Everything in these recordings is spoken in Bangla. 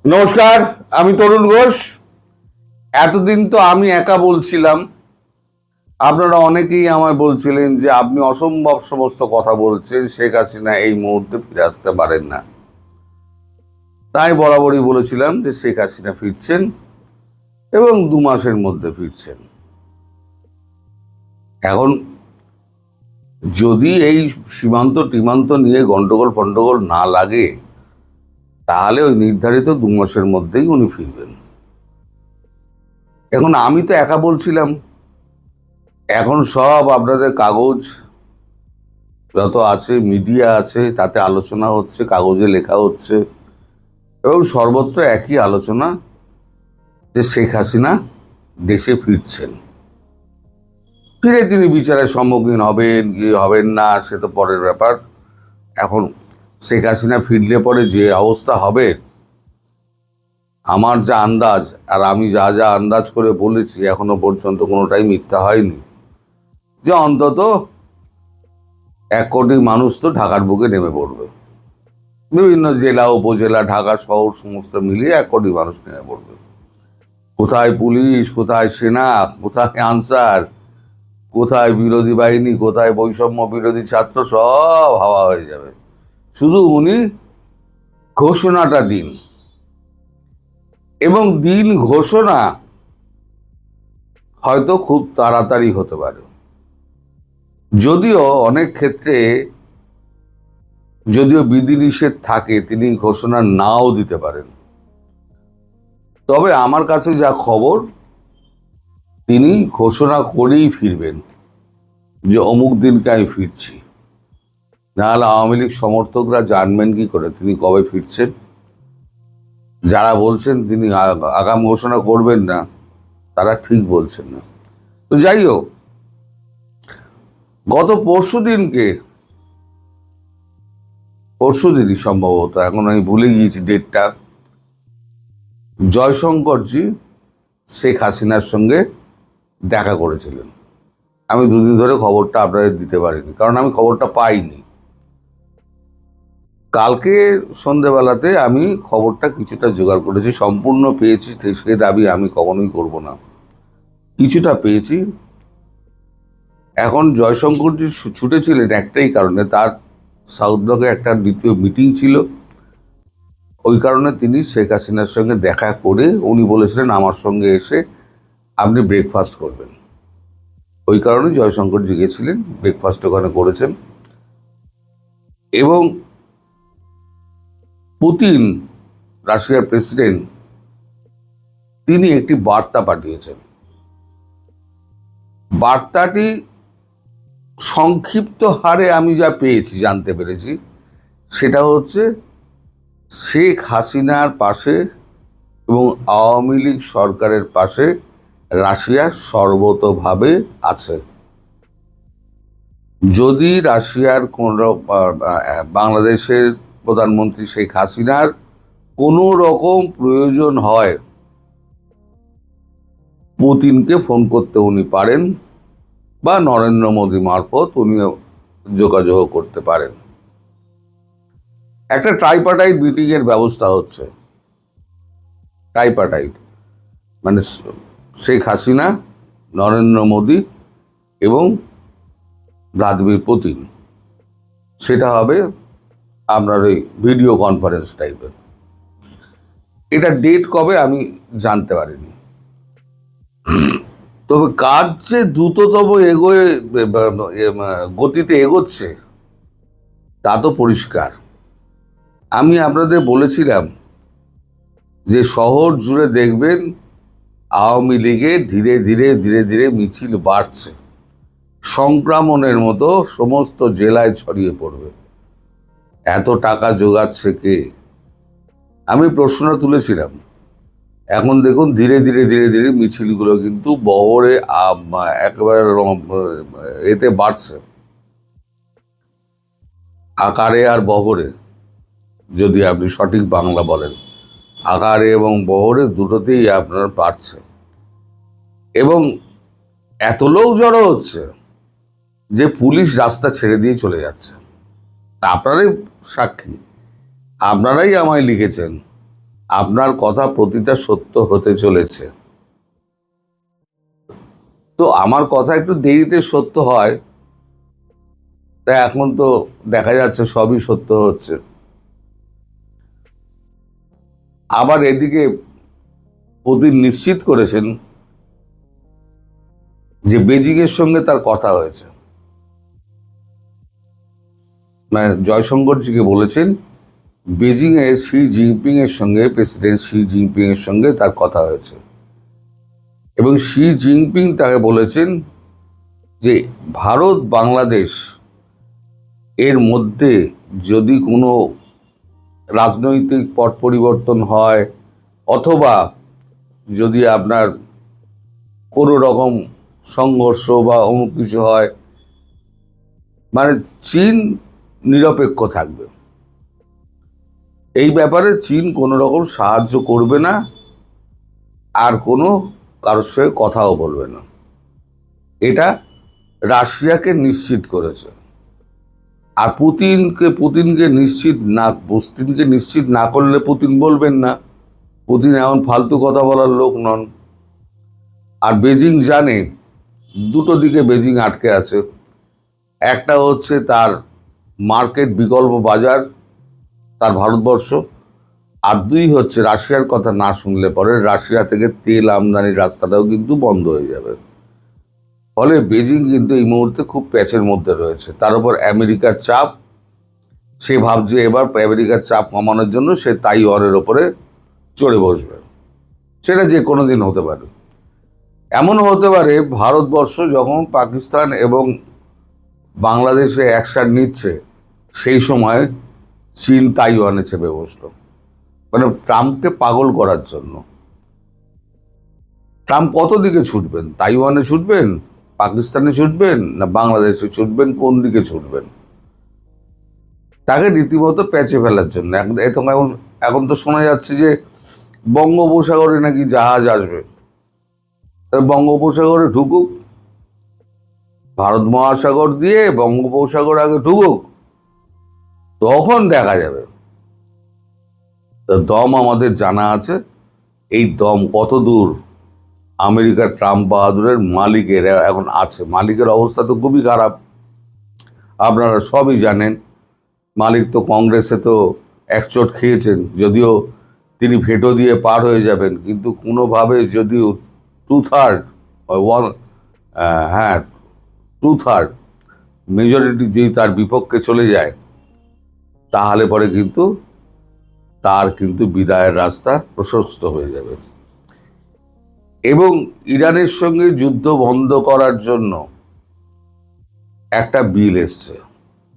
নমস্কার, আমি তরুণ ঘোষ। এতদিন তো আমি একা বলছিলাম, আপনারা অনেকেই আমায় বলছিলেন যে আপনি অসম্ভব সমস্ত কথা বলছেন, শেখ হাসিনা এই মুহূর্তে ফিরে আসতে পারেন না। তাই বরাবরই বলেছিলাম যে শেখ হাসিনা ফিরছেন এবং 2 মাসের মধ্যে ফিরছেন। এখন যদি এই সীমান্ত টিমান্ত নিয়ে গন্ডগোল ফন্ডগোল না লাগে, তাহলে ওই নির্ধারিত 2 মাসের মধ্যেই উনি ফিরবেন। এখন আমি তো একা বলছিলাম, এখন সব আপনাদের কাগজ যত আছে, মিডিয়া আছে, তাতে আলোচনা হচ্ছে, কাগজে লেখা হচ্ছে এবং সর্বত্র একই আলোচনা যে শেখ হাসিনা দেশে ফিরছেন। ফিরে তিনি বিচারের সম্মুখীন হবেন কি হবেন না সে তো পরের ব্যাপার। এখন শেখ হাসিনা ফিরলে পরে যে অবস্থা হবে, আমার যা আন্দাজ, আর আমি যা যা আন্দাজ করে বলেছি এখনো পর্যন্ত কোনোটাই মিথ্যা হয়নি, যে অন্তত 1 কোটি মানুষ তো ঢাকার বুকে নেমে পড়বে। বিভিন্ন জেলা, উপজেলা, ঢাকা শহর সমস্ত মিলিয়ে 1 কোটি মানুষ নেমে পড়বে। কোথায় পুলিশ, কোথায় সেনা, কোথায় আনসার, কোথায় বিরোধী বাহিনী, কোথায় বৈষম্য বিরোধী ছাত্র, সব হাওয়া হয়ে যাবে। শুধু উনি ঘোষণাটা দিন, এবং দিন ঘোষণা হয়তো খুব তাড়াতাড়ি হতে পারে। যদিও অনেক ক্ষেত্রে বিধিনিষেধ থাকে, তিনি ঘোষণা নাও দিতে পারেন। তবে আমার কাছে যা খবর, তিনি ঘোষণা করেই ফিরবেন যে অমুক দিনকে আমি ফিরছি। নাহলে আওয়ামী লীগ সমর্থকরা জানবেন কি করে তিনি কবে ফিরছেন? যারা বলছেন তিনি আগাম ঘোষণা করবেন না, তারা ঠিক বলছেন না। তো যাই হোক, গত পরশুদিনই সম্ভবত, এখন আমি ভুলে গিয়েছি ডেটটা, জয়শঙ্করজি শেখ হাসিনার সঙ্গে দেখা করেছিলেন। আমি 2 দিন ধরে খবরটা আপনাদের দিতে পারিনি, কারণ আমি খবরটা পাইনি। কালকে সন্ধেবেলাতে আমি খবরটা কিছুটা জোগাড় করেছি, সম্পূর্ণ পেয়েছি সে দাবি আমি কখনোই করব না, কিছুটা পেয়েছি। এখন জয়শঙ্করজি ছুটেছিলেন একটাই কারণে, তার সাউথ ব্লকে একটা দ্বিতীয় মিটিং ছিল। ওই কারণে তিনি শেখ হাসিনার সঙ্গে দেখা করে উনি বলেছিলেন আমার সঙ্গে এসে আপনি ব্রেকফাস্ট করবেন। ওই কারণে জয়শঙ্করজি গেছিলেন, ব্রেকফাস্ট ওখানে করেছেন। এবং পুতিন, রাশিয়ার প্রেসিডেন্ট, তিনি একটি বার্তা পাঠিয়েছেন। বার্তাটি সংক্ষিপ্ত হারে আমি যা পেয়েছি, জানতে পেরেছি, সেটা হচ্ছে শেখ হাসিনার পাশে এবং আওয়ামী লীগ সরকারের পাশে রাশিয়া সর্বতোভাবে আছে। যদি রাশিয়ার বাংলাদেশের প্রধানমন্ত্রী শেখ হাসিনার কোনো রকম প্রয়োজন হয়, পুতিনকে ফোন করতে উনি পারেন, বা নরেন্দ্র মোদী মারফত উনি যোগাযোগ করতে পারেন। একটা ট্রাইপার্টাইট মিটিং এর ব্যবস্থা হচ্ছে। ট্রাইপার্টাইট মানে শেখ হাসিনা, নরেন্দ্র মোদী এবং ভ্লাদিমির পুতিন। সেটা হবে আপনার ওই ভিডিও কনফারেন্স টাইপের। এটা ডেট কবে আমি জানতে পারিনি, তবে কাজ যে দ্রুততম গতিতে এগোচ্ছে তা তো পরিষ্কার। আমি আপনাদের বলেছিলাম যে শহর জুড়ে দেখবেন আওয়ামী লীগের ধীরে ধীরে ধীরে ধীরে মিছিল বাড়ছে, সংক্রমণের মতো সমস্ত জেলায় ছড়িয়ে পড়বে। এত টাকা জোগাচ্ছে কে? আমি প্রশ্ন তুলেছিলাম। এখন দেখুন ধীরে ধীরে ধীরে ধীরে মিছিলগুলো কিন্তু বহরে একেবারে এতে বাড়ছে, আকারে আর বহরে, যদি আপনি সঠিক বাংলা বলেন। আকারে এবং বহরে দুটোতেই আপনার বাড়ছে, এবং এত লোক জড়ো হচ্ছে যে পুলিশ রাস্তা ছেড়ে দিয়ে চলে যাচ্ছে। আপনারাই সাক্ষী, আপনারাই আমায় লিখেছেন, আপনার কথা প্রতিটা সত্য হতে চলেছে। তো আমার কথা একটু দেরিতে সত্য হয়, তাই এখন তো দেখা যাচ্ছে সবই সত্য হচ্ছে। আবার এদিকে পুতিন নিশ্চিত করেছেন যে বেজিং এর সঙ্গে তার কথা হয়েছে, মানে জয়শঙ্করজিকে বলেছেন বেজিং এ শি জিনপিং এর সঙ্গে, প্রেসিডেন্ট শি জিনপিং এর সঙ্গে তার কথা হয়েছে এবং শি জিনপিং তাকে বলেছেন যে ভারত বাংলাদেশ এর মধ্যে যদি কোনো রাজনৈতিক পট পরিবর্তন হয় অথবা যদি আপনার কোনো রকম সংঘর্ষ বা অন্য কিছু হয়, মানে চীন নিরপেক্ষ থাকবে। এই ব্যাপারে চীন কোনো রকম সাহায্য করবে না, আর কোনো কারোর সঙ্গে কথাও বলবে না। এটা রাশিয়াকে নিশ্চিত করেছে। আর পুতিনকে নিশ্চিত না করলে পুতিন বলবেন না। পুতিন এমন ফালতু কথা বলার লোক নন। আর বেজিং জানে দুটো দিকে বেজিং আটকে আছে। একটা হচ্ছে তার মার্কেট, বিকল্প বাজার, তার ভারতবর্ষ। আর দুই হচ্ছে রাশিয়ার কথা না শুনলে পরে রাশিয়া থেকে তেল আমদানির রাস্তাটাও কিন্তু বন্ধ হয়ে যাবে। ফলে বেজিং কিন্তু এই মুহূর্তে খুব প্যাচের মধ্যে রয়েছে। তার উপর আমেরিকার চাপ, সে ভাবছে এবার আমেরিকার চাপ কমানোর জন্য সে তাইওয়ানের ওপরে চড়ে বসবে। সেটা যে কোনো দিন হতে পারে। এমন হতে পারে ভারতবর্ষ যখন পাকিস্তান এবং বাংলাদেশে অ্যাকশন নিচ্ছে, সেই সময় চীন তাইওয়ানে চেপে বসলো, মানে ট্রাম্পকে পাগল করার জন্য। ট্রাম্প কত দিকে ছুটবেন? তাইওয়ানে ছুটবেন, পাকিস্তানে ছুটবেন, না বাংলাদেশে ছুটবেন? কোন দিকে ছুটবেন? তাকে রীতিমতো প্যাচে ফেলার জন্য। এখন তো শোনা যাচ্ছে যে বঙ্গোপসাগরে নাকি জাহাজ আসবে। বঙ্গোপসাগরে ঢুকুক, ভারত মহাসাগর দিয়ে বঙ্গোপসাগর আগে ঢুকুক, তখন দেখা যাবে। দম আমাদের জানা আছে। এই দম কত দূর আমেরিকার ট্রাম্প বাহাদুরের মালিকের এখন আছে। মালিকের অবস্থা তো খুবই খারাপ, আপনারা সবই জানেন। মালিক তো কংগ্রেসে তো একচোট খেয়েছেন, যদিও তিনি ভেটো দিয়ে পার হয়ে যাবেন, কিন্তু কোনোভাবে যদিও 2/3 হ্যাঁ 2/3 মেজরিটি যদি তার বিপক্ষে চলে যায়, তাহলে পরে কিন্তু তার কিন্তু বিদায়ের রাস্তা প্রশস্ত হয়ে যাবে। এবং ইরানের সঙ্গে যুদ্ধ বন্ধ করার জন্য একটা বিল এসছে,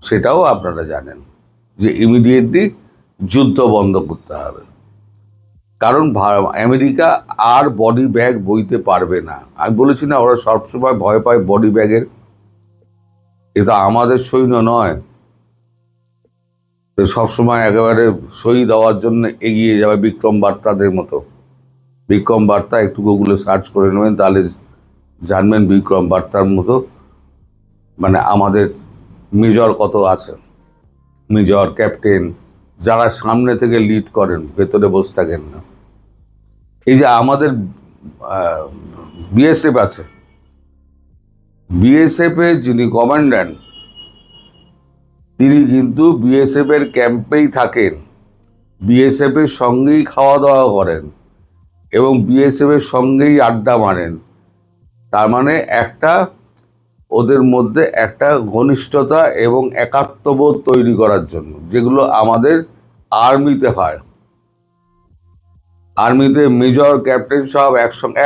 সেটাও আপনারা জানেন যে ইমিডিয়েটলি যুদ্ধ বন্ধ করতে হবে। কারণ আমেরিকা আর বডি ব্যাগ বইতে পারবে না। আমি বলেছি না, ওরা সবসময় ভয় পায় বডি ব্যাগের। এটা আমাদের সৈন্য নয়, সবসময় একেবারে সই দেওয়ার জন্য এগিয়ে যাবে বিক্রম বার্তাদের মতো। বিক্রম বার্তা একটু গুগলে সার্চ করে নেবেন, তাহলে জানবেন বিক্রম বার্তার মতো মানে আমাদের মেজর কত আছে। মেজর, ক্যাপ্টেন, যারা সামনে থেকে লিড করেন, ভেতরে বসে থাকেন না। এই যে আমাদের বিএসএফ আছে, বিএসএফ এর যিনি কমান্ড্যান্ট, তিনি কিন্তু বিএসএফ এর ক্যাম্পেই থাকেন, বিএসএফ এর সঙ্গেই খাওয়া দাওয়া করেন এবং বিএসএফ এর সঙ্গেই আড্ডা মারেন। তার মানে একটা ওদের মধ্যে একটা ঘনিষ্ঠতা এবং একাত্মবোধ তৈরি করার জন্য, যেগুলো আমাদের আর্মিতে হয়। আর্মিতে মেজর, ক্যাপ্টেন সব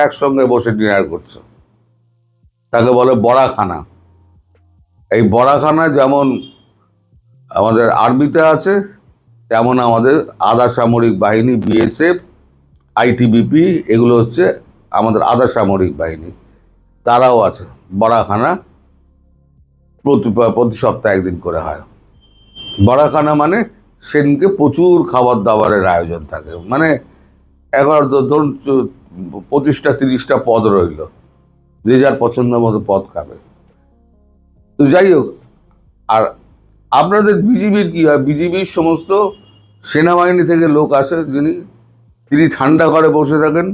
একসঙ্গে বসে ডিনার করছে, তাকে বলে বড়াখানা। এই বড়াখানা যেমন আমাদের আর্মিতে আছে, তেমন আমাদের আধা সামরিক বাহিনী, বিএসএফ, আইটিবিপি, এগুলো হচ্ছে আমাদের আধা সামরিক বাহিনী, তারাও আছে। বড়াখানা প্রতি সপ্তাহে একদিন করে হয়। বড়াখানা মানে সেদিনকে প্রচুর খাবার দাবারের আয়োজন থাকে, মানে এবার ধরুন 25টা 30টা পদ রইল, যে যার পছন্দ মতো পদ খাবে। তো যাই হোক, আর আপনাদের বিজিবির কি হয়? বিজিবির সমস্ত সেনাবাহিনী থেকে লোক আসে, যিনি তিনি ঠান্ডা করে বসে থাকেন,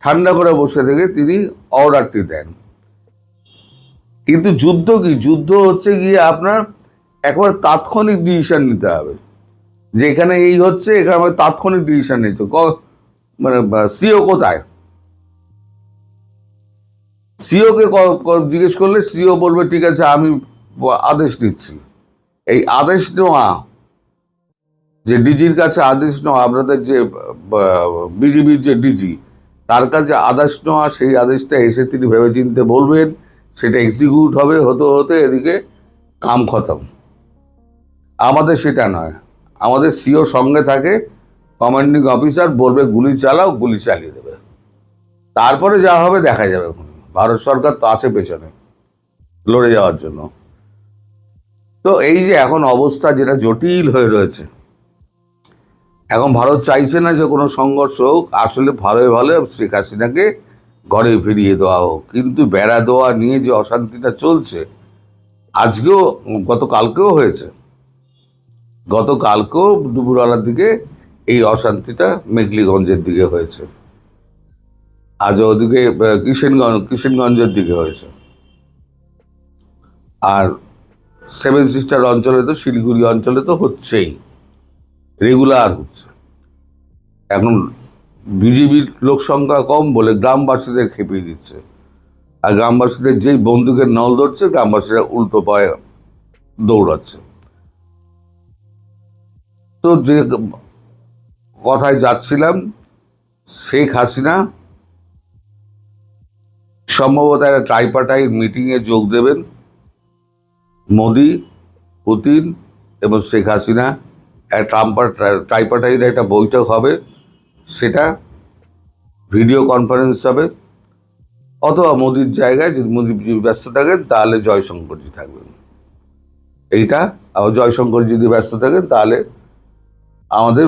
ঠান্ডা করে বসে থেকে তিনি অর্ডারটি দেন। কিন্তু যুদ্ধ কি, যুদ্ধ হচ্ছে গিয়ে আপনার একবারে তাৎক্ষণিক ডিসিশন নিতে হবে, যে এখানে এই হচ্ছে, এখানে আমাদের তাৎক্ষণিক ডিসিশন নিচ্ছে। মানে সিও কোথায়, সিওকে জিজ্ঞেস করলে সিও বলবে ঠিক আছে আমি আদেশ নিচ্ছি। এই আদেশ নেওয়া, যে ডিজির কাছে আদেশ নেওয়া, আপনাদের যে বিজিবির যে ডিজি, তার কাছে আদেশ নেওয়া, সেই আদেশটা এসে তিনি ভেবেচিন্তে বলবেন, সেটা এক্সিকিউট হবে, হতে হতে এদিকে কাম খতম। আমাদের সেটা নয়, আমাদের সিও সঙ্গে থাকে, কমান্ডিং অফিসার বলবে গুলি চালাও, গুলি চালিয়ে দেবে, তারপরে যা হবে দেখা যাবে। ভারত সরকার তো আছে পেছনে লড়ে যাওয়ার জন্য। তো এই যে এখন অবস্থা যেটা জটিল হয়ে রয়েছে, এখন ভারত চাইছে না যে কোনো সংঘর্ষ হোক, আসলে ভালো ভালো শেখ হাসিনাকে ঘরে ফিরিয়ে দেওয়া হোক। কিন্তু বেড়া দেওয়া নিয়ে যে অশান্তিটা চলছে, আজকেও গতকালকেও হয়েছে, গতকালকেও দুপুরবেলার দিকে এই অশান্তিটা মেঘলিগঞ্জের দিকে হয়েছে, আজ ওদিকে কিষেনগঞ্জের দিকে হয়েছে, আর সেভেন সিস্টার অঞ্চলে তো, শিলিগুড়ি অঞ্চলে তো হচ্ছেই, রেগুলার হচ্ছে। এখন বিজিবির লোক সংখ্যা কম বলে গ্রামবাসীদের খেপিয়ে দিচ্ছে, আর গ্রামবাসীদের যেই বন্দুকের নল ধরছে, গ্রামবাসীরা উল্টো পায়ে দৌড়াচ্ছে। তো যে কথায় যাচ্ছিলাম, শেখ হাসিনা সম্ভবত একটা ট্রাইপার্টাইট মিটিংয়ে যোগ দেবেন। মোদি, পুতিন এবং শেখ হাসিনা ট্রাইপার্টাইট একটা বৈঠক হবে, সেটা ভিডিও কনফারেন্স হবে, অথবা মোদির জায়গায় যদি মোদি ব্যস্ত থাকেন তাহলে জয়শঙ্করজি থাকবেন। এইটা, আবার জয়শঙ্কর যদি ব্যস্ত থাকেন তাহলে আমাদের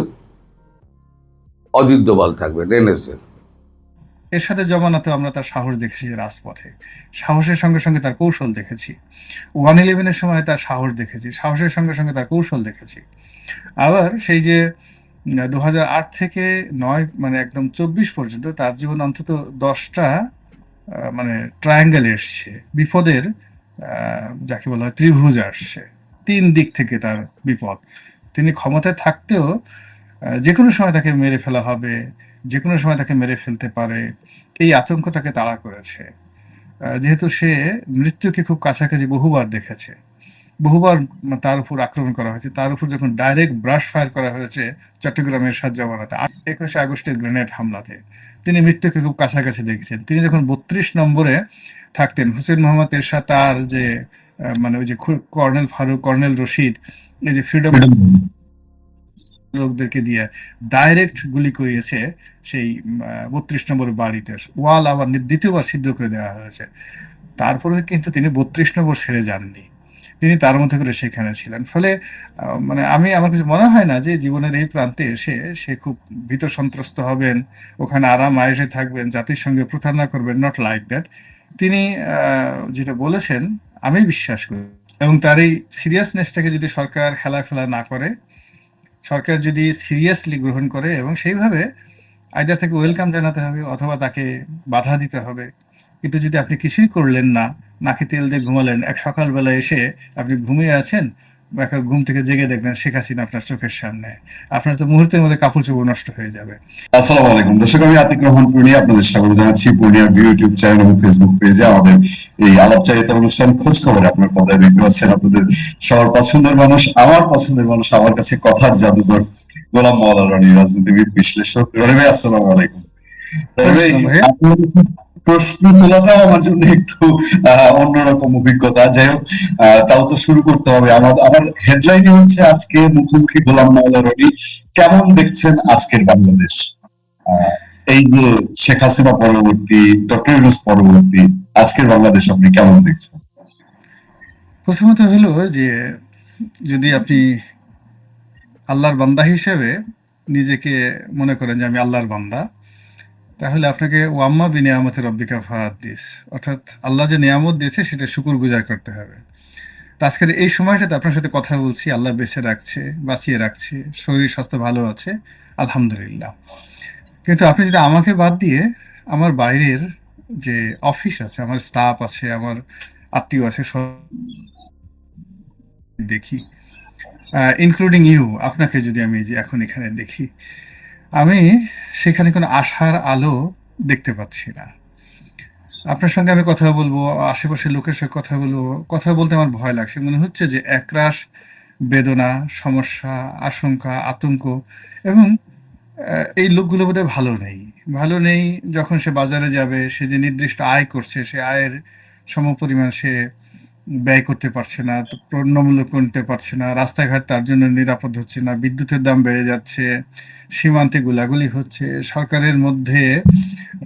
অজিত দোভাল থাকবেন, এনএসএ। এর সাথে জমানাতেও আমরা তার সাহস দেখেছি রাজপথে, সাহসের সঙ্গে সঙ্গে তার কৌশল দেখেছি। 111-এর সময় তার সাহস দেখেছি, সাহসের সঙ্গে সঙ্গে তার কৌশল দেখেছি। আবার সেই যে 2008 থেকে 9 মানে একদম 24 পর্যন্ত তার জীবনে অন্তত 10টা মানে ট্রায়াঙ্গেল এসছে, বিপদের যাকে বলা হয় ত্রিভুজ আসছে, 3 দিক থেকে তার বিপদ। তিনি ক্ষমতায় থাকতেও যে কোনো সময় তাকে মেরে ফেলা হবে, যে কোনো সময় তাকে মেরে ফেলতে পারে, এই আতঙ্ক তাকে তাড়া করেছে। যেহেতু সে মৃত্যুকে খুব কাছাকাছি বহুবার দেখেছে, বহুবার তার উপর আক্রমণ করা হয়েছে, তার উপর যখন ডাইরেক্ট ব্রাশ ফায়ার করা হয়েছে চট্টগ্রামের সাজ্জামানাতে 21 আগস্টের গ্রেনেড হামলাতে, তিনি মৃত্যুকে খুব কাছাকাছি দেখেছেন। তিনি যখন 32 নম্বরে থাকতেন, হুসেন মোহাম্মদ এরশাদ তার যে মানে ওই যে কর্নেল ফারুক, কর্নেল রশিদ, এই যে ফ্রিডম লোকদেরকে দিয়ে ডাইরেক্ট গুলি করিয়েছে সেই 32 নম্বর বাড়িতে, ওয়াল আবার দ্বিতীয়বার ছিদ্র করে দেওয়া হয়েছে। তারপরে কিন্তু তিনি 32 নম্বর ছেড়ে যাননি, তিনি তার মধ্যে করে সেখানে ছিলেন। ফলে মানে আমার কাছে মনে হয় না যে জীবনের এই প্রান্তে এসে সে খুব ভীত সন্ত্রস্ত হবেন, ওখানে আরাম আয়েসে থাকবেন, জাতির সঙ্গে প্রতারণা করবেন, নট লাইক দ্যাট। তিনি যেটা বলেছেন আমি বিশ্বাস করি, এবং তার এই সিরিয়াসনেসটাকে যদি সরকার হেলাফেলা না করে, সরকার যদি সিরিয়াসলি গ্রহণ করে এবং সেইভাবে আইদার তাকে ওয়েলকাম জানাতে হবে অথবা তাকে বাধা দিতে হবে। কিন্তু যদি আপনি কিছুই করলেন না, নাকে তেল দিয়ে ঘুমালেন, এক সকালবেলা এসে আপনি ঘুমিয়ে আছেন, এখন ঘুম থেকে জেগে দেখবেন শেখ হাসিনা আপনার চোখের সামনে, আপনার তো মুহূর্তের মধ্যে কাপড় চোপড় নষ্ট হয়ে যাবে। আসসালামু আলাইকুম দর্শক, আমি আতিক রহমান পূর্ণিয়া আপনাদের স্বাগত জানাচ্ছি পূর্ণিয়া ইউটিউব চ্যানেল এবং ফেসবুক পেজে আমাদের এই আলাপচারিতার অনুষ্ঠান খোঁজ খবরে। আপনার পর্দায় দেখতে পাচ্ছেন আপনাদের সবার পছন্দের মানুষ, আমার পছন্দের মানুষ, আমার কাছে কথার জাদুকর গোলাম মাওলা রনি, রাজনীতিবিদ, বিশ্লেষক। রনি ভাই আসসালামু আলাইকুম। রনি ভাই, আপনার কাছে প্রশ্ন তোলাটাও আমার জন্য একটু অন্যরকম অভিজ্ঞতা। যাই হোক, তাও তো শুরু করতে হবে। আমার হেডলাইনে হচ্ছে আজকে মুখোমুখি গোলাম মাওলা রনি, কেমন দেখছেন আজকের বাংলাদেশ? এই যে শেখ হাসিনা পরবর্তী, ডক্টর ইউনূস পরবর্তী আজকের বাংলাদেশ আপনি কেমন দেখছেন? প্রথমত হলো যে যদি আপনি আল্লাহর বান্দা হিসেবে নিজেকে মনে করেন যে আমি আল্লাহর বান্দা, তাহলে আপনাকে ওয়াম্মা বিনিয়ামতে রব্বিকা ফাহাদ্দিস, অর্থাৎ আল্লাহ যে নিয়ামত দিয়েছে সেটা শুকুর গুজার করতে হবে। তো আজকের এই সময়টাতে আপনার সাথে কথা বলছি, আল্লাহ বেঁচে রাখছে, বাঁচিয়ে রাখছে, শরীর স্বাস্থ্য ভালো আছে, আলহামদুলিল্লাহ। কিন্তু আপনি যদি আমাকে বাদ দিয়ে আমার বাইরের যে অফিস আছে, আমার স্টাফ আছে, আমার আত্মীয় আছে, সব দেখি, ইনক্লুডিং ইউ, আপনাকে যদি আমি এই যে এখন এখানে দেখি, আমি সেখানে কোনো আশার আলো দেখতে পাচ্ছি না। আপনার সঙ্গে আমি কথা বলবো, আশেপাশের লোকের সাথে কথা বলবো, কথা বলতে আমার ভয় লাগছে। মনে হচ্ছে যে একরাশ বেদনা, সমস্যা, আশঙ্কা, আতঙ্ক, এবং এই লোকগুলো বোধহয় ভালো নেই। ভালো নেই যখন সে বাজারে যাবে, সে যে নির্দিষ্ট আয় করছে, সে আয়ের সমপরিমাণ সে ব্যয় করতে পারছে না, তো পণ্যমূল্য কিনতে পারছে না, রাস্তাঘাট তার জন্য নিরাপদ হচ্ছে না, বিদ্যুতের দাম বেড়ে যাচ্ছে, সীমান্তে গোলাগুলি হচ্ছে, সরকারের মধ্যে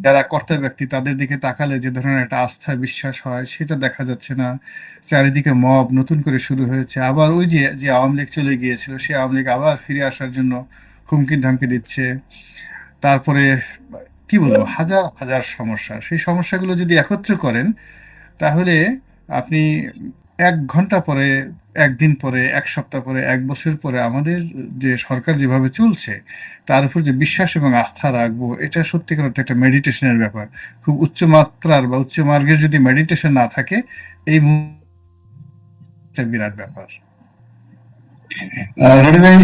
যারা কর্তা ব্যক্তি তাদের দিকে তাকালে যে ধরনের একটা আস্থা বিশ্বাস হয় সেটা দেখা যাচ্ছে না। চারিদিকে মব নতুন করে শুরু হয়েছে, আবার ওই যে যে আওয়ামী লীগ চলে গিয়েছিল সে আওয়ামী লীগ আবার ফিরে আসার জন্য হুমকি ধামকি দিচ্ছে। তারপরে কি বলবো, হাজার হাজার সমস্যা। সেই সমস্যাগুলো যদি একত্র করেন তাহলে আপনি ১ ঘন্টা পরে, ১ দিন পরে, ১ সপ্তাহ পরে, ১ বছর পরে আমাদের যে সরকার যেভাবে চলছে তার উপর যে বিশ্বাস এবং আস্থা রাখবো, এটা সত্যিকার অর্থে একটা মেডিটেশনের ব্যাপার। খুব উচ্চ মাত্রার বা উচ্চ মার্গের যদি মেডিটেশন না থাকে, এই একটা বিরাট ব্যাপার। রনি ভাই,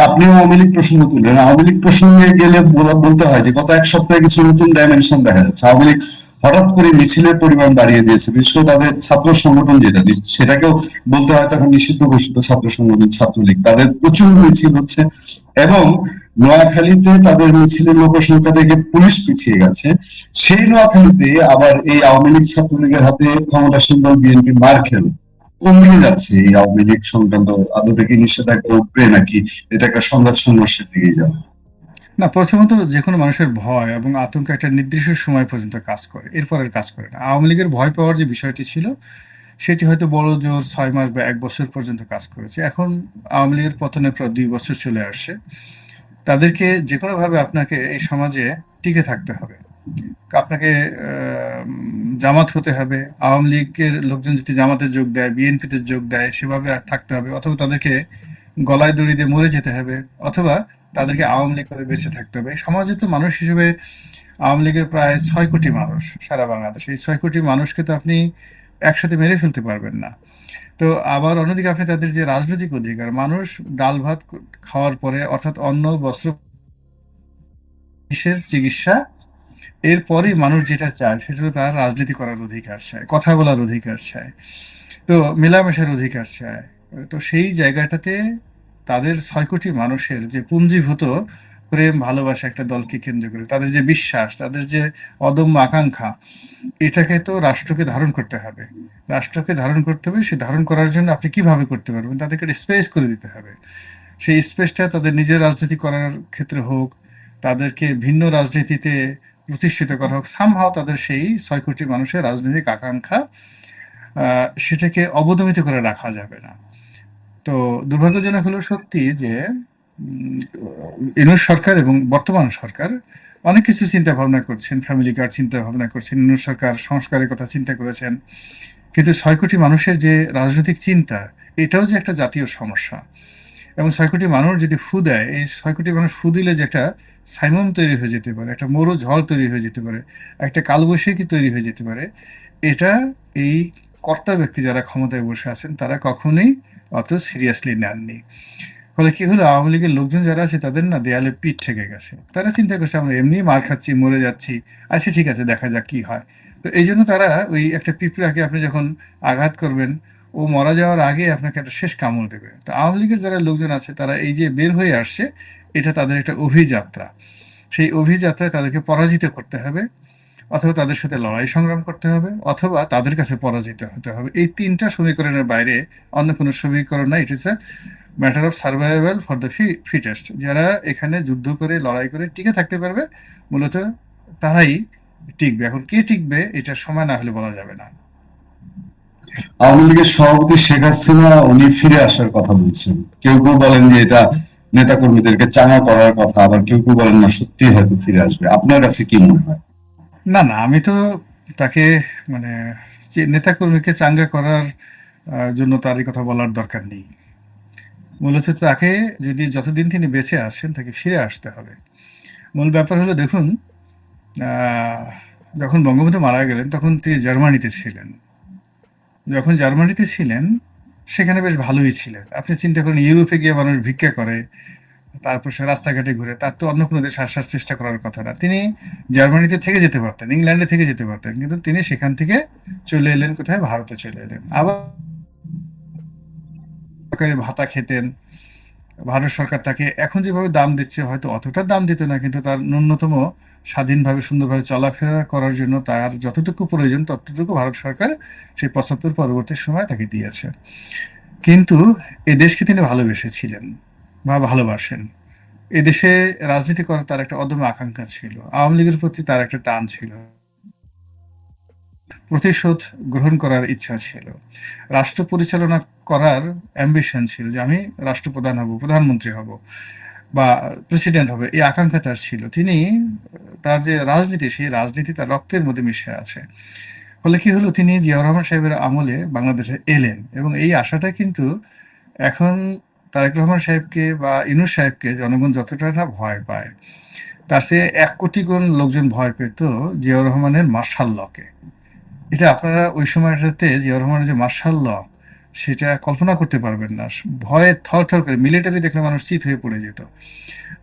আপনিও আওয়ামী লীগ প্রসঙ্গ তুললেন। আওয়ামী লীগ প্রসঙ্গে গেলে বলতে হয় যে গত এক সপ্তাহে কিছু নতুন ডাইমেনশন দেখা যাচ্ছে। আওয়ামী লীগ হঠাৎ করে মিছিলের পরিমাণ বাড়িয়ে দিয়েছে, বিশেষ করে তাদের ছাত্র সংগঠন যেটা, সেটাকেও বলতে হয় তখন নিষিদ্ধ ঘোষিত ছাত্র সংগঠন ছাত্রলীগ, তাদের প্রচুর মিছিল হচ্ছে। এবং নোয়াখালীতে তাদের মিছিলের লোকসংখ্যা দেখে পুলিশ পিছিয়ে গেছে। সেই নোয়াখালীতে আবার এই আওয়ামী লীগ ছাত্রলীগের হাতে ক্ষমতাসীন দল বিএনপি মার খেল। কোন দিকে যাচ্ছে এই আওয়ামী লীগ সংক্রান্ত? আদৌ থেকে নিষেধাজ্ঞা উঠবে, নাকি এটা একটা সংঘাত সংঘর্ষের দিকেই যাবে? না, প্রথমত যেকোনো মানুষের ভয় এবং আতঙ্ক একটা নির্দিষ্ট সময় পর্যন্ত কাজ করে, এরপর আর কাজ করে না। আওয়ামী লীগের ভয় পাওয়ার যে বিষয়টি ছিল সেটি হয়তো বড় জোর ৬ মাস বা ১ বছর পর্যন্ত কাজ করেছে। এখন আওয়ামী লীগের পতনের প্রায় ২ বছর চলে আসছে। তাদেরকে যেকোনোভাবে আপনাকে এই সমাজে টিকে থাকতে হবে। আপনাকে জামাত হতে হবে। আওয়ামী লীগের লোকজন যদি জামাতে যোগ দেয়, বিএনপিতে যোগ দেয়, সেভাবে থাকতে হবে। অথবা তাদেরকে গলায় দড়ি দিয়ে মরে যেতে হবে, অথবা তাদেরকে আওয়ামী লীগ করে বেঁচে থাকতে হবে। এই সমাজে তো মানুষ হিসেবে আওয়ামী লীগের প্রায় ৬ কোটি মানুষ সারা বাংলাদেশে। এই ৬ কোটি মানুষকে তো আপনি একসাথে মেরে ফেলতে পারবেন না। তো আবার অন্যদিকে আপনি তাদের যে রাজনৈতিক অধিকার, মানুষ ডাল ভাত খাওয়ার পরে, অর্থাৎ অন্ন, বস্ত্র, চিকিৎসা, এরপরেই মানুষ যেটা চায় সেটা হলো তার রাজনীতি করার অধিকার চায়, কথা বলার অধিকার চায়, তো মেলামেশার অধিকার চায়। তো সেই জায়গাটাতে তাদের ৬ কোটি মানুষের যে পুঞ্জীভূত প্রেম ভালোবাসা একটা দলকে কেন্দ্র করে, তাদের যে বিশ্বাস, তাদের যে অদম্য আকাঙ্ক্ষা, এটাকে তো রাষ্ট্রকে ধারণ করতে হবে। রাষ্ট্রকে ধারণ করতে হবে, সে ধারণ করার জন্য আপনি কিভাবে করতে পারবেন? তাদেরকে স্পেস করে দিতে হবে। সেই স্পেসটা তাদের নিজের রাজনীতি করার ক্ষেত্রে হোক, তাদেরকে ভিন্ন রাজনীতিতে প্রতিষ্ঠিত করা হোক, সামহাও তাদের সেই ৬ কোটি মানুষের রাজনৈতিক আকাঙ্ক্ষা সেটাকে অবদমিত করে রাখা যাবে না। তো দুর্ভাগ্যজনক হলো সত্যি যে উম, ইউনূস সরকার এবং বর্তমান সরকার অনেক কিছু চিন্তা ভাবনা করছেন, ফ্যামিলি কার্ড চিন্তা ভাবনা করছেন, ইউনূস সরকার সংস্কারের কথা চিন্তা করেছেন, কিন্তু ৬ কোটি মানুষের যে রাজনৈতিক চিন্তা, এটাও যে একটা জাতীয় সমস্যা। এবং ৬ কোটি মানুষ যদি ফু দেয়, এই ৬ কোটি মানুষ ফু দিলে যে একটা সাইমুম তৈরি হয়ে যেতে পারে, একটা মরু ঝড় তৈরি হয়ে যেতে পারে, একটা কালবৈশাখী তৈরি হয়ে যেতে পারে, এটা এই কর্তা ব্যক্তি যারা ক্ষমতায় বসে আছেন তারা কখনোই অত সিরিয়াসলি নেননি। ফলে কি হলো, আওয়ামী লীগের লোকজন যারা আছে তাদের না দেয়ালে পিঠ ঠেকে গেছে। তারা চিন্তা করছে আমরা এমনি মার খাচ্ছি, মরে যাচ্ছি, আচ্ছা ঠিক আছে দেখা যাক কি হয়। তো এই জন্য তারা ওই একটা পিঁপড়াকে আপনি যখন আঘাত করবেন, ও মারা যাওয়ার আগে আপনাকে একটা শেষ কামড় দেবে। তো আওয়ামী লীগের যারা লোকজন আছে তারা এই যে বের হয়ে আসছে, এটা তাদের একটা অভিযাত্রা। সেই অভিযাত্রায় তাদেরকে পরাজিত করতে হবে, অথবা তাদের সাথে লড়াই সংগ্রাম করতে হবে, অথবা তাদের কাছে পরাজিত হতে হবে। এই ৩টা সমীকরণের বাইরে অন্য কোনো সমীকরণ নাই। It is a matter of survival for the fittest. যারা এখানে যুদ্ধ করে লড়াই করে টিকে থাকতে পারবে, মূলত তারাই টিকবে। এখন কে টিকবে এটা সময় না হলে বলা যাবে না। আওয়ামী লীগের সভাপতি শেখ হাসিনা উনি ফিরে আসার কথা বলছেন। কেউ কেউ বলেন যে এটা নেতা কর্মীদেরকে চাঙা করার কথা, আবার কেউ কেউ বলেন না সত্যি হয়তো ফিরে আসবে। আপনার কাছে কি মনে হয়? না, না, আমি তো তাকে মানে যে নেতাকর্মীকে চাঙ্গা করার জন্য তার এই কথা বলার দরকার নেই। মূলত তাকে যদি যতদিন তিনি বেঁচে আছেন তাকে ফিরে আসতে হবে। মূল ব্যাপার হলো দেখুন, আহ, যখন বঙ্গবন্ধু মারা গেলেন তখন তিনি জার্মানিতে ছিলেন। যখন জার্মানিতে ছিলেন সেখানে বেশ ভালোই ছিলেন। আপনি চিন্তা করেন, ইউরোপে গিয়ে মানুষ ভিক্ষা করে, তারপর সে রাস্তাঘাটে ঘুরে, তার তো অন্য কোনো দেশে আসার চেষ্টা করার কথা না। তিনি জার্মানিতে থেকে যেতে পারতেন, ইংল্যান্ডে থেকে যেতে পারতেন, কিন্তু তিনি সেখান থেকে চলে এলেন কোথায়? ভারতে চলে এলেন। আবার সরকারি ভাতা খেতেন। ভারত সরকার তাকে এখন যেভাবে দাম দিচ্ছে হয়তো অতটা দাম দিত না, কিন্তু তার ন্যূনতম স্বাধীনভাবে সুন্দরভাবে চলাফেরা করার জন্য তার যতটুকু প্রয়োজন ততটুকু ভারত সরকার সেই ৭৫ পরবর্তী সময় তাকে দিয়েছে। কিন্তু এ দেশকে তিনি ভালোবেসেছিলেন বা ভালোবাসেন। এদেশে রাজনীতি করার তার একটা অদম্য আকাঙ্ক্ষা ছিল। আওয়ামী লীগের প্রতি তার একটা টান ছিল, প্রতিশোধ গ্রহণ করার ইচ্ছা ছিল, রাষ্ট্র পরিচালনা করার অ্যাম্বিশন ছিল যে আমি রাষ্ট্রপ্রধান হব, প্রধানমন্ত্রী হব বা প্রেসিডেন্ট হবে, এই আকাঙ্ক্ষা তার ছিল। তিনি তার যে রাজনীতি, সেই রাজনীতি তার রক্তের মধ্যে মিশে আছে। ফলে কি হলো, তিনি জিয়াউর রহমান সাহেবের আমলে বাংলাদেশে এলেন এবং এই আশাটা কিন্তু এখন তারেক রহমান সাহেবকে বা ইউনূস সাহেবকে জনগণ যতটা না ভয় পায়, তার চেয়ে ১ কোটি গুণ লোকজন ভয় পেত জিয়াউর রহমানের মার্শাল লকে। এটা আপনারা ওই সময়টাতে জিয়াউর রহমানের যে মার্শাল ল, সেটা কল্পনা করতে পারবেন না। ভয়ে থরথর করে মিলিটারি দেখলে মানুষ চিত হয়ে পড়ে যেত।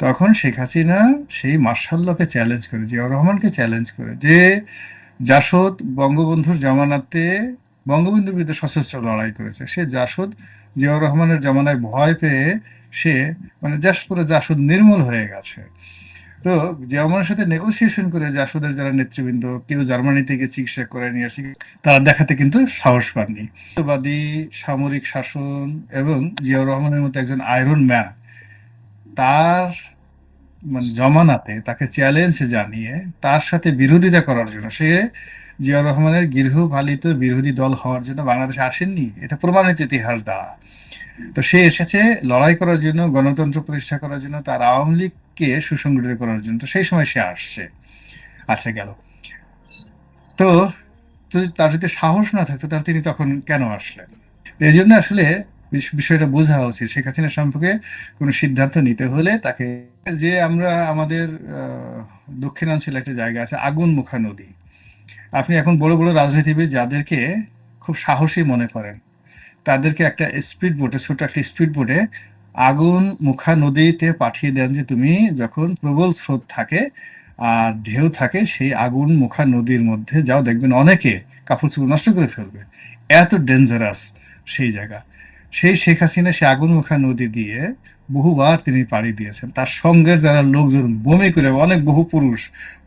তখন শেখ হাসিনা সেই মার্শাল লকে চ্যালেঞ্জ করে, জিয়াউর রহমানকে চ্যালেঞ্জ করে, যে জাসদ বঙ্গবন্ধুর জামানাতে বঙ্গবন্ধুর বিরুদ্ধে সশস্ত্র লড়াই করেছে, সে জাসদ জিয়াউর রহমানের জামানায় ভয় পেয়ে সে মানে পুরো জাসদ নির্মূল হয়ে গেছে। তো জিয়াউর সাথে নেগোসিয়েশন করে জাসদের যারা নেতৃবৃন্দ, কেউ জার্মানি থেকে চিকিৎসা করে নিয়ে আসে, তারা দেখাতে কিন্তু সাহস পাননি। বাদী সামরিক শাসন এবং জিয়াউর রহমানের মতো একজন আয়রন ম্যান, তার মানে জমানাতে তাকে চ্যালেঞ্জ জানিয়ে তার সাথে বিরোধিতা করার জন্য, সে জিয়াউর রহমানের গৃহপালিত বিরোধী দল হওয়ার জন্য বাংলাদেশে আসেননি, এটা প্রমাণিত ইতিহাস দ্বারা। তো সে এসেছে লড়াই করার জন্য, গণতন্ত্র প্রতিষ্ঠা করার জন্য, তার আওয়ামী লীগকে সুসংগঠিত করার জন্য। তো সেই সময় সে আসছে। আচ্ছা, গেল। তো তার যদি সাহস না থাকতো তাহলে তিনি তখন কেন আসলেন? এই জন্য আসলে বিষয়টা বোঝা উচিত। শেখ হাসিনা সম্পর্কে কোনো সিদ্ধান্ত নিতে হলে তাকে, যে আমরা আমাদের দক্ষিণাঞ্চলে একটা জায়গা আছে আগুনমুখা নদী। আপনি এখন বড় বড় রাজনীতিবিদ যাদেরকে খুব সাহসী মনে করেন, তাদেরকে একটা স্পিড বোটে, ছোট একটা স্পিড বোটে আগুন মুখা নদীতে পাঠিয়ে দেন, যে তুমি যখন প্রবল স্রোত থাকে আর ঢেউ থাকে, সেই আগুন মুখা নদীর মধ্যে যাও, দেখবেন অনেকে কাপড় চোপড় নষ্ট করে ফেলবে, এত ডেঞ্জারাস সেই জায়গা। সেই শেখ হাসিনা সে আগুন মুখা নদী দিয়ে বহুবার তিনি পাড়ি দিয়েছেন। তার সঙ্গের যারা লোকজন বমি করে, অনেক বহু পুরুষ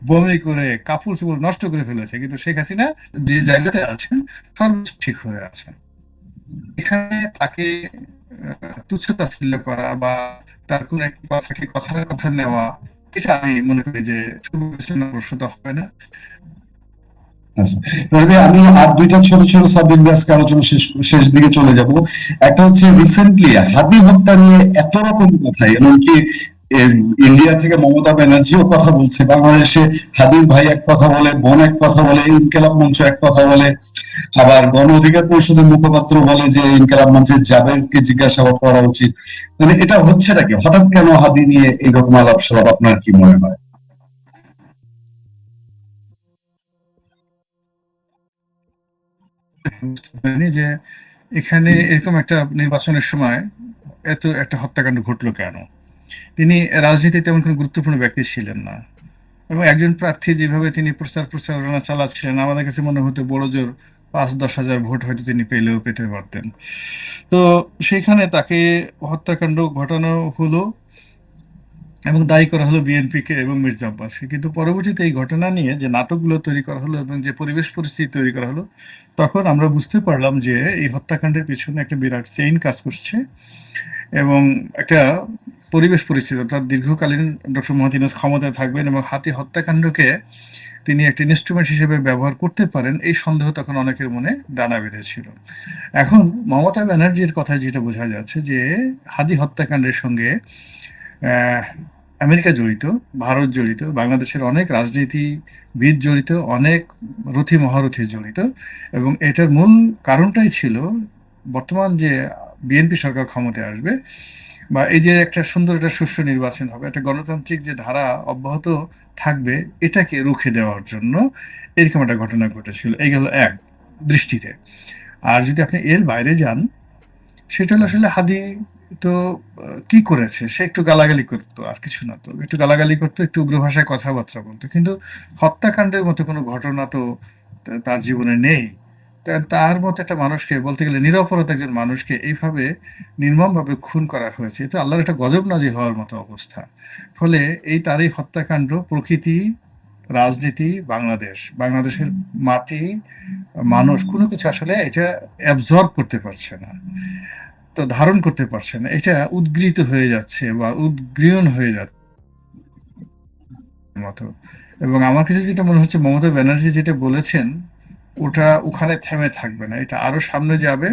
বমি করে কাপড় চোপড় নষ্ট করে ফেলেছে, কিন্তু শেখ হাসিনা যে জায়গাতে আছেন সর্বোচ্চ ঠিক হয়ে আছেন। এখানে তাকে তুচ্ছ-তাচ্ছিল্য করা বা তার কোনো একটা কথাকে কথার কথা নেওয়া, এটা আমি মনে করি যে শুভবিবেচনাপ্রসূত হবে না। আচ্ছা, তবে আমি আর দুইটা ছোট ছোট সাবজেক্ট নিয়ে আজকে আলোচনা শেষ দিকে চলে যাব। একটা হচ্ছে রিসেন্টলি হাদি হত্যা নিয়ে এত রকম কথা, এমনকি ইন্ডিয়া থেকে মমতা ব্যানার্জিও কথা বলছে, বাংলাদেশে হাদির ভাই এক কথা বলে, বোন এক কথা বলে, ইনকেলাব মঞ্চ এক কথা বলে, আবার গণ অধিকার পরিষদের মুখপাত্র বলে যে ইনকেলাব মঞ্চের জাবেরকে জিজ্ঞাসাবাদ করা উচিত। মানে এটা হচ্ছে নাকি, হঠাৎ কেন হাদি নিয়ে এইরকম আলাপ সালাপ, আপনার কি মনে হয়? বুঝতে পারিনি যে এখানে এরকম একটা নির্বাচনের সময় এত একটা হত্যাকাণ্ড ঘটলো কেন। তিনি রাজনীতিতে তেমন কোনো গুরুত্বপূর্ণ ব্যক্তি ছিলেন না, এবং একজন প্রার্থী যেভাবে তিনি প্রচারণা চালাচ্ছিলেন, আমাদের কাছে মনে হতো বড় জোর ৫-১০ হাজার ভোট হয়তো তিনি পেতে পারতেন। তো সেখানে তাকে হত্যাকাণ্ড ঘটানো হলো এবং দায়ী করা হলো বিএনপিকে এবং মির্জা আব্বাসকে। কিন্তু পরবর্তীতে এই ঘটনা নিয়ে যে নাটকগুলো তৈরি করা হলো এবং যে পরিবেশ পরিস্থিতি তৈরি করা হলো, তখন আমরা বুঝতে পারলাম যে এই হত্যাকাণ্ডের পিছনে একটা বিরাট চেইন কাজ করছে এবং একটা পরিবেশ পরিস্থিতি, অর্থাৎ দীর্ঘকালীন ডক্টর মোহাম্মদ ইউনূস ক্ষমতায় থাকবেন এবং হাতি হত্যাকাণ্ডকে তিনি একটা ইনস্ট্রুমেন্ট হিসেবে ব্যবহার করতে পারেন, এই সন্দেহ তখন অনেকের মনে ডানা বেঁধেছিল। এখন মমতা ব্যানার্জির কথায় যেটা বোঝা যাচ্ছে যে হাদি হত্যাকাণ্ডের সঙ্গে আহ, আমেরিকা জড়িত, ভারত জড়িত, বাংলাদেশের অনেক রাজনীতিবিদ জড়িত, অনেক রথী মহারথী জড়িত, এবং এটার মূল কারণটাই ছিল বর্তমান যে বিএনপি সরকার ক্ষমতায় আসবে, বা এই যে একটা সুন্দর একটা সুষ্ঠু নির্বাচন হবে, একটা গণতান্ত্রিক যে ধারা অব্যাহত থাকবে, এটাকে রুখে দেওয়ার জন্য এরকম একটা ঘটনা ঘটেছিল। এই গেল এক দৃষ্টিতে। আর যদি আপনি এর বাইরে যান, সেটা হলো আসলে হাদি তো কি করেছে, সে একটু গালাগালি করতো, আর কিছু না, তো একটু গালাগালি করতো, একটু উগ্র ভাষায় কথাবার্তা বলতো, কিন্তু হত্যাকাণ্ডের মতো কোনো ঘটনা তো তার জীবনে নেই। তার মতো একটা মানুষকে, বলতে গেলে নিরপরাধ একজন মানুষকে এইভাবে নির্মমভাবে খুন করা হয়েছে, এটা আল্লাহর একটা গজব নাজিল হওয়ার মতো অবস্থা। ফলে এই তার এই হত্যাকাণ্ড প্রকৃতি, রাজনীতি, বাংলাদেশের মাটি, মানুষ কোনো কিছু আসলে এটা অ্যাবজর্ব করতে পারছে না, তো ধারণ করতে পারছে না। এটা উদ্গৃহীত হয়ে যাচ্ছে বা উদ্গৃহণ হয়ে যাচ্ছে মতো। এবং আমার কাছে যেটা মনে হচ্ছে, মমতা ব্যানার্জি যেটা বলেছেন, ওটা ওখানে থেমে থাকবে না, এটা আরো সামনে যাবে।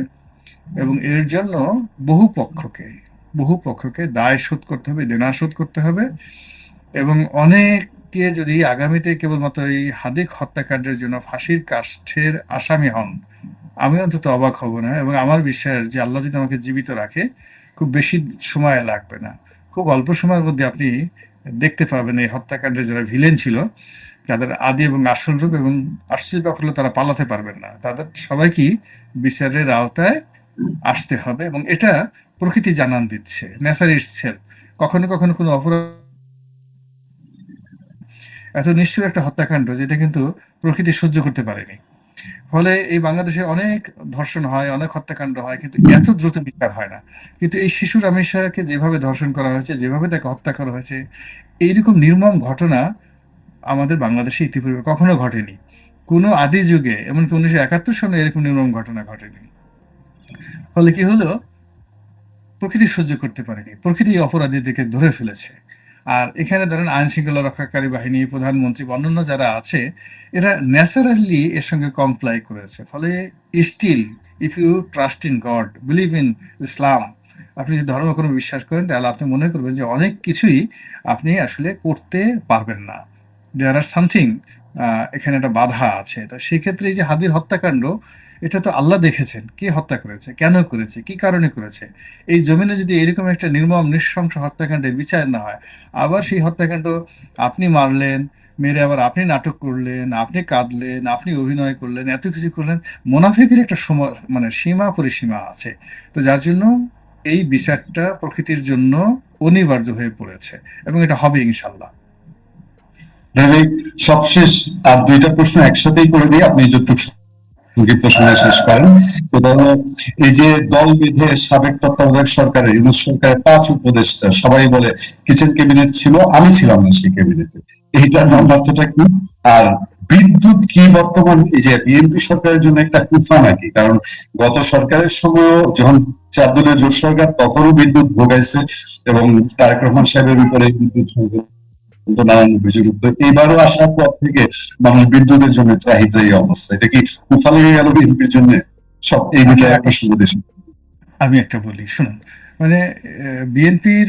এবং এর জন্য বহু পক্ষকে বহু পক্ষকে দায় শোধ করতে হবে, দেনা শোধ করতে হবে। এবং অনেকে যদি আগামীতে কেবলমাত্র এই হাদিক হত্যাকাণ্ডের জন্য ফাঁসির কাষ্ঠের আসামি হন, আমি অন্তত অবাক হব না। এবং আমার বিশ্বাস যে আল্লাহ যদি আমাকে জীবিত রাখে, খুব বেশি সময় লাগবে না, খুব অল্প সময়ের মধ্যে আপনি দেখতে পাবেন এই হত্যাকাণ্ডের যারা ভিলেন ছিল, তাদের আদি এবং আসল রূপ। এবং আশ্চর্য ব্যাপার হলো তারা পালাতে পারবেন না, তাদের সবাইকেই বিচারের আওতায় আসতে হবে। এবং এটা প্রকৃতি জানান দিচ্ছে, নেচার ইটসেলফ। কখনো কখনো কোনো অপরাধ এত নিষ্ঠুর একটা হত্যাকাণ্ড, যেটা কিন্তু প্রকৃতি সহ্য করতে পারেনি। ফলে এই বাংলাদেশে অনেক ধর্ষণ হয়, অনেক হত্যাকাণ্ড হয়, কিন্তু এত দ্রুত বিচার হয় না। কিন্তু এই শিশু রামেশ শাহকে যেভাবে ধর্ষণ করা হয়েছে, যেভাবে তাকে হত্যা করা হয়েছে, এইরকম নির্মম ঘটনা আমাদের বাংলাদেশে ইতিপূর্বে কখনো ঘটেনি। কোনো আদি যুগে, এমনকি 1971 সালে এরকম নির্মম ঘটনা ঘটেনি। ফলে কি হলো, প্রকৃতি সহ্য করতে পারেনি, প্রকৃতি অপরাধীদেরকে ধরে ফেলেছে। আর এখানে ধরেন আইন শৃঙ্খলা রক্ষাকারী বাহিনী, প্রধানমন্ত্রী বা অন্যান্য যারা আছে, এরা ন্যাচারালি এর সঙ্গে কমপ্লাই করেছে। ফলে still, if you trust in God, believe in Islam, আপনি যদি ধর্ম কোনো বিশ্বাস করেন, তাহলে আপনি মনে করবেন যে অনেক কিছুই আপনি আসলে করতে পারবেন না, দেয়ার আর সামথিং, এখানে একটা বাধা আছে। তো সেই ক্ষেত্রে এই যে হাদির হত্যাকাণ্ড, এটা তো আল্লাহ দেখেছেন কে হত্যা করেছে, কেন করেছে, কি কারণে করেছে। এই জমিনে যদি এরকম একটা নির্মম নৃশংস হত্যাকাণ্ডের বিচার না হয়, আবার সেই হত্যাকাণ্ড আপনি মারলেন, মেরে আবার আপনি নাটক করলেন, আপনি কাঁদলেন, আপনি অভিনয় করলেন, এত কিছু করলেন, মোনাফিকের একটা সময় মানে সীমা পরিসীমা আছে। তো যার জন্য এই বিচারটা প্রকৃতির জন্য অনিবার্য হয়ে পড়েছে, এবং এটা হবে ইনশাল্লাহ। ভাই, সবশেষ আর দুইটা প্রশ্ন একসাথেই করে দিই, আপনি যতটুকু সংক্ষিপ্ত সময় শেষ করেন। সেটা হলো, এই যে দল বেঁধে সাবেক তত্ত্বাবধায়ক সরকারের, ইউনূস সরকারের 5 উপদেষ্টা সবাই বলে কিচেন ক্যাবিনেট ছিল, আমি ছিলাম না সেই ক্যাবিনেটে, এইটার নাম্বারটা কি? আর বিদ্যুৎ কি বর্তমান এই যে বিএনপি সরকারের জন্য একটা কুফা নাকি? কারণ গত সরকারের সময়ও যখন 4 দলীয় জোট সরকার, তখনও বিদ্যুৎ ভোগাইছে, এবং তারেক রহমান সাহেবের উপরে বিদ্যুৎ সংকট কিন্তু নানান অভিযোগ উঠতো। এবারও আসার পর থেকে মানুষ বিদ্যুতের জন্য ত্রাহি ত্রাহি অবস্থা। এটা কি কুফা লেগে গেল বিএনপির জন্য? সব এই আমি দুটো একটা সুবিধা। আমি একটা বলি শুনুন, মানে বিএনপির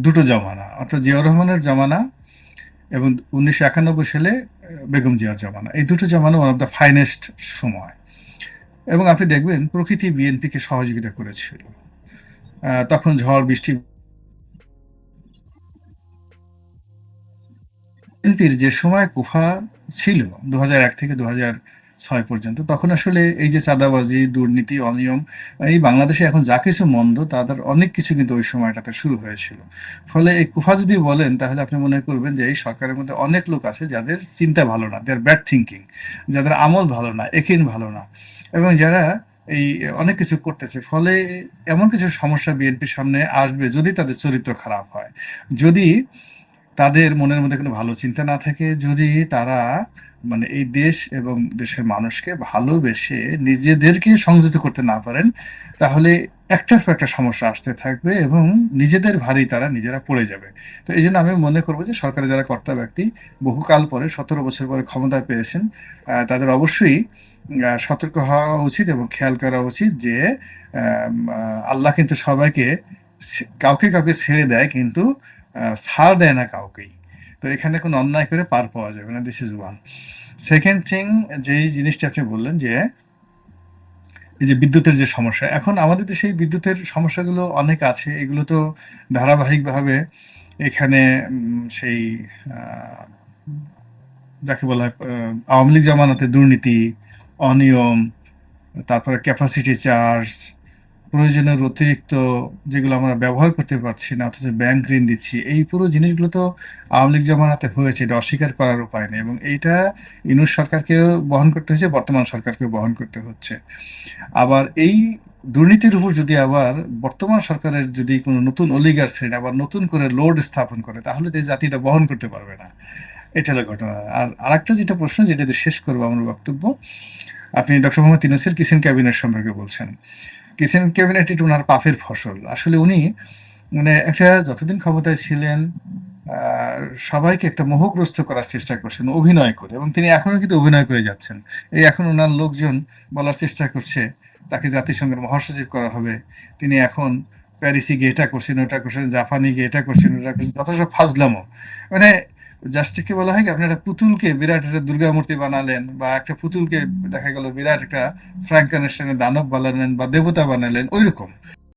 দুটো জমানা, অর্থাৎ জিয়াউর রহমানের জমানা এবং 1991 সালে বেগম জিয়ার জমানা, এই দুটো জমানা ওয়ান অফ দ্য ফাইনেস্ট সময়। এবং আপনি দেখবেন প্রকৃতি বিএনপিকে সহযোগিতা করেছিল। তখন ঝড় বৃষ্টি, বিএনপির যে সময় কুফা ছিল 2001 থেকে 2006 পর্যন্ত, তখন আসলে এই যে চাঁদাবাজি, দুর্নীতি, অনিয়ম, এই বাংলাদেশে এখন যা কিছু মন্দ, তাদের অনেক কিছু কিন্তু ওই সময়টাতে শুরু হয়েছিল। ফলে এই কুফা যদি বলেন, তাহলে আপনি মনে করবেন যে এই সরকারের মধ্যে অনেক লোক আছে যাদের চিন্তা ভালো না, দেয়ার ব্যাড থিঙ্কিং, যাদের আমল ভালো না, একিন ভালো না, এবং যারা এই অনেক কিছু করতেছে। ফলে এমন কিছু সমস্যা বিএনপির সামনে আসবে যদি তাদের চরিত্র খারাপ হয়, যদি তাদের মনের মধ্যে কোনো ভালো চিন্তা না থাকে, যদি তারা মানে এই দেশ এবং দেশের মানুষকে ভালোবেসে নিজেদেরকে সংযত করতে না পারেন, তাহলে একটার পর একটা সমস্যা আসতে থাকবে এবং নিজেদের ভারী তারা নিজেরা পড়ে যাবে। তো এই জন্য আমি মনে করবো যে সরকারের যারা কর্তা ব্যক্তি বহুকাল পরে, 17 বছর পরে ক্ষমতায় পেয়েছেন, তাদের অবশ্যই সতর্ক হওয়া উচিত এবং খেয়াল করা উচিত যে আল্লাহ কিন্তু সবাইকে কাউকে কাউকে ছেড়ে দেয়, কিন্তু ছাড় দেয় না কাউকেই। তো এখানে কোনো অন্যায় করে পার পাওয়া যাবে না, this is one. Second thing, যেই জিনিসটা আপনি বললেন যে এই যে বিদ্যুতের যে সমস্যা, এখন আমাদের দেশে এই বিদ্যুতের সমস্যাগুলো অনেক আছে। এগুলো তো ধারাবাহিকভাবে এখানে সেই আহ, যাকে বলা হয় আওয়ামী লীগ জামানাতে দুর্নীতি, অনিয়ম, তারপরে ক্যাপাসিটি চার্জ, প্রয়োজনের অতিরিক্ত যেগুলো আমরা ব্যবহার করতে পারছি না অথচ ব্যাংক ঋণ দিচ্ছি, এই পুরো জিনিসগুলো তো আওয়ামী লীগ জামানাতে হয়েছে, এটা অস্বীকার করার উপায় নেই। এবং এইটা ইউনূস সরকারকেও বহন করতে হয়েছে, বর্তমান সরকারকেও বহন করতে হচ্ছে। আবার এই দুর্নীতির উপর যদি আবার বর্তমান সরকারের যদি কোনো নতুন অলিগার শ্রেণী আবার নতুন করে লোড স্থাপন করে, তাহলে তো এই জাতিটা বহন করতে পারবে না। এটা হলো ঘটনা। আর আরেকটা যেটা প্রশ্ন, যেটা দিয়ে শেষ করবো আমার বক্তব্য, আপনি ডক্টর মোহাম্মদ ইউনূসের কিচেন ক্যাবিনেট সম্পর্কে বলছেন। কিচেন ক্যাবিনেট এটা ওনার পাপের ফসল। আসলে উনি মানে একটা যতদিন ক্ষমতায় ছিলেন আহ, সবাইকে একটা মোহগ্রস্ত করার চেষ্টা করছেন অভিনয় করে, এবং তিনি এখনো কিন্তু অভিনয় করে যাচ্ছেন। এই এখন ওনার লোকজন বলার চেষ্টা করছে তাকে জাতিসংঘের মহাসচিব করা হবে, তিনি এখন প্যারিসে গিয়ে এটা করছেন ওটা করছেন, জাপানে গিয়ে এটা করছেন ওটা করছেন, যত সব ফাজলামো। মানে জাস্টকে বলা হয় কি, আপনি একটা পুতুলকে বিরাট একটা দুর্গা মূর্তি বানালেন, বা একটা পুতুলকে দেখা গেল বিরাট একটা ফ্র্যাঙ্কেনস্টাইনের দানব বানালেন বা দেবতা বানালেন, ওইরকম।